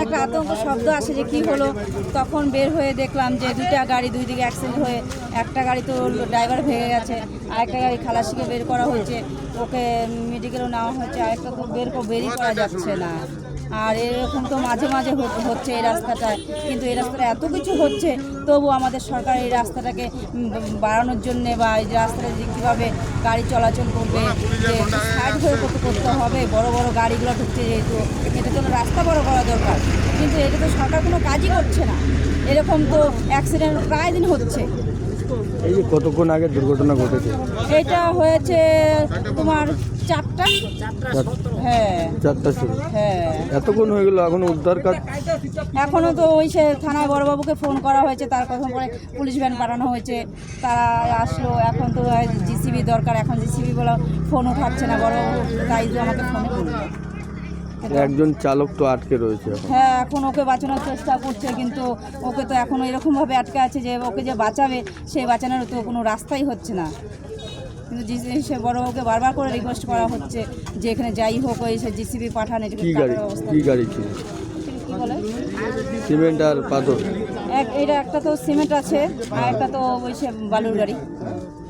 একটা আতঙ্ক শব্দ আসে যে কী হলো। তখন বের হয়ে দেখলাম যে দুইটা গাড়ি দুই দিকে অ্যাক্সিডেন্ট হয়ে, একটা গাড়ি তো ড্রাইভার ভেঙে গেছে, আরেকটা গাড়ি খালাসিকে বের করা হয়েছে, ওকে মেডিকেলও নেওয়া হয়েছে, আরেকটা তো বেরই করা যাচ্ছে না। আর এরকম তো মাঝে মাঝে হচ্ছে এই রাস্তাটায়, কিন্তু এই রাস্তাটা এত কিছু হচ্ছে, তবু আমাদের সরকার এই রাস্তাটাকে বাড়ানোর জন্যে বা এই রাস্তাটা যে কীভাবে গাড়ি চলাচল করবে, যে সাইড হয়ে করতে হবে, বড় বড় গাড়িগুলো ঢুকছে, যেহেতু এটা তো রাস্তা বড় করা দরকার, কিন্তু এটা তো সরকার কোনো কাজই করছে না। এরকম তো অ্যাক্সিডেন্ট প্রায় দিন হচ্ছে। এই যে কতক্ষণ আগে দুর্ঘটনা ঘটেছে? এটা হয়েছে তোমার 4টা। হ্যাঁ 4টার সময়। হ্যাঁ, এতক্ষণ হয়ে গেল, এখনো উদ্ধার কাজ? এখনও তো ওই সে থানায় বড়বাবুকে ফোন করা হয়েছে, তার কথা পরে পুলিশ ভ্যান পাঠানো হয়েছে, তারা আসলো। এখন তো জিসিবি দরকার, এখন জিসিবি বলে ফোন উঠাচ্ছে না বড়বাবু, তাই তো আমাকে ফোনে করলো। একজন চালক তো আটকে রয়েছে এখন। হ্যাঁ, এখন ওকে বাঁচানোর চেষ্টা করছে, কিন্তু ওকে তো এখনও এরকমভাবে আটকে আছে যে ওকে যে বাঁচাবে, সেই বাঁচানোর তো কোনো রাস্তাই হচ্ছে না। কিন্তু সে বড়বাবুকে বারবার করে রিকোয়েস্ট করা হচ্ছে যে এখানে যাই হোক ওই সে জিসিবি পাঠান, এটা কি গাড়ি কি গাড়ি ছিল? কি বলে সিমেন্ট আর পাথর? এটা একটা তো সিমেন্ট আছে, আর একটা তো ওই সে বালুর গাড়ি।